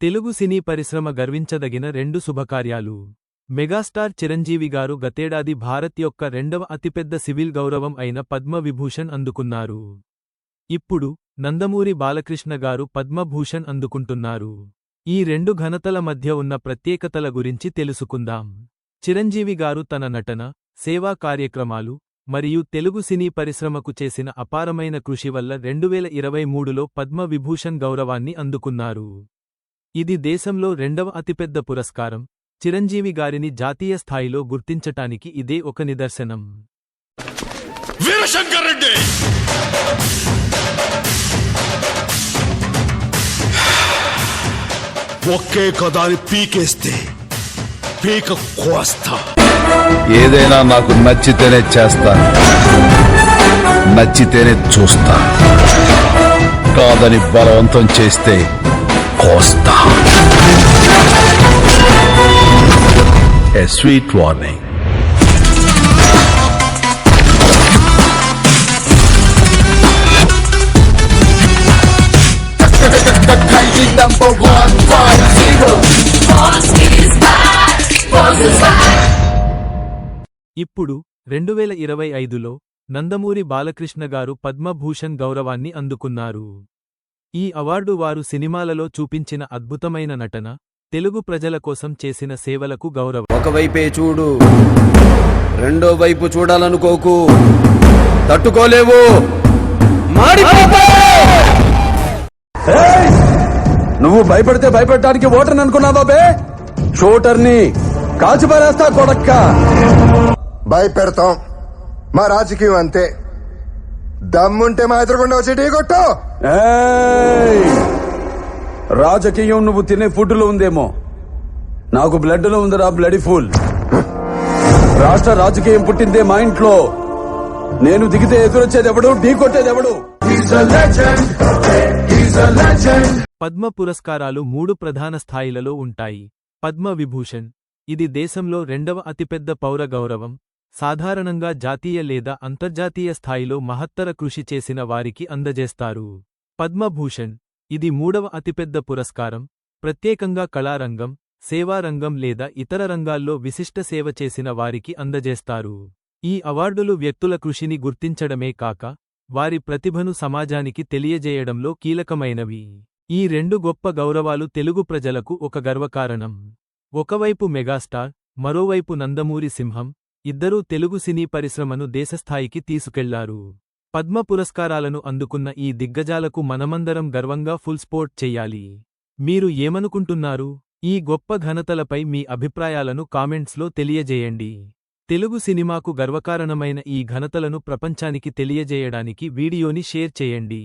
తెలుగు సినీ పరిశ్రమ గర్వించదగిన రెండు శుభకార్యాలు. మెగాస్టార్ చిరంజీవి గారు గతేడాది భారత్ యొక్క రెండవ అతిపెద్ద సివిల్ గౌరవం అయిన పద్మ విభూషణ్ అందుకున్నారు. ఇప్పుడు నందమూరి బాలకృష్ణ గారు పద్మభూషణ్ అందుకుంటున్నారు. ఈ రెండు ఘనతల మధ్య ఉన్న ప్రత్యేకతల గురించి తెలుసుకుందాం. చిరంజీవి గారు తన నటన, సేవా కార్యక్రమాలు మరియు తెలుగు సినీ పరిశ్రమకు చేసిన అపారమైన కృషి వల్ల 2023లో పద్మ విభూషణ్ గౌరవాన్ని అందుకున్నారు. ఇది దేశంలో రెండవ అతిపెద్ద పురస్కారం. చిరంజీవి గారిని జాతీయ స్థాయిలో గుర్తించటానికి ఇదే ఒక నిదర్శనం. వీరశంకర్ రెడ్డి ఒకే కదాని పీకేస్తే పీక కోస్తా. ఏదైనా నాకు నచ్చితేనే చేస్తాను, నచ్చితేనే చూస్తా. కాదని బలవంతం చేస్తే కోస్తా. A sweet warning. Number 150. Boss is back. Boss is back. ఇప్పుడు 2025లో నందమూరి బాలకృష్ణ గారు పద్మభూషణ్ గౌరవాన్ని అందుకున్నారు. ఈ అవార్డు వారు సినిమాలలో చూపించిన అద్భుతమైన నటన, తెలుగు ప్రజల కోసం చేసిన సేవలకు గౌరవం. ఒకవైపే చూడు, రెండో వైపు చూడాలనుకోకు, తట్టుకోలేవు. నువ్వు భయపడితే భయపెట్టడానికి ఓటర్ని అనుకున్నావా బే? షూటర్ని కాల్చి పారేస్తా కొడక్క. భయపెడతాం, మా రాజకీయం అంతే. దమ్ముంటే మా ఎదురుకుండా వచ్చి ఢీ కొట్టు. రాజకీయం నువ్వు తినే ఫుడ్ లో ఉందేమో, నాకు బ్లడ్ లో ఉందిరా బ్లడీ ఫుల్. రాష్ట్ర రాజకీయం పుట్టిందే మా ఇంట్లో. నేను దిగితే ఎదురొచ్చేది ఎవడు, ఢీ కొట్టేది ఎవడు? పద్మ పురస్కారాలు 3 ప్రధాన స్థాయిలలో ఉంటాయి. పద్మ విభూషణ్, ఇది దేశంలో రెండవ అతిపెద్ద పౌర గౌరవం. సాధారణంగా జాతీయ లేదా అంతర్జాతీయ స్థాయిలో మహత్తర కృషి చేసిన వారికి అందజేస్తారు. పద్మభూషణ్, ఇది 3వ అతిపెద్ద పురస్కారం. ప్రత్యేకంగా కళారంగం, సేవారంగం లేదా ఇతర రంగాల్లో విశిష్ట సేవ చేసిన వారికి అందజేస్తారు. ఈ అవార్డులు వ్యక్తుల కృషిని గుర్తించడమే కాక, వారి ప్రతిభను సమాజానికి తెలియజేయడంలో కీలకమైనవి. ఈ రెండు గొప్ప గౌరవాలు తెలుగు ప్రజలకు ఒక గర్వకారణం. ఒకవైపు మెగాస్టార్, మరోవైపు నందమూరి సింహం, ఇద్దరూ తెలుగు సినీ పరిశ్రమను దేశస్థాయికి తీసుకెళ్లారు. పద్మ పురస్కారాలను అందుకున్న ఈ దిగ్గజాలకు మనమందరం గర్వంగా ఫుల్ స్పోర్ట్ చెయ్యాలి. మీరు ఏమనుకుంటున్నారు? ఈ గొప్ప ఘనతలపై మీ అభిప్రాయాలను కామెంట్స్లో తెలియజేయండి. తెలుగు సినిమాకు గర్వకారణమైన ఈ ఘనతలను ప్రపంచానికి తెలియజేయడానికి వీడియోని షేర్ చేయండి.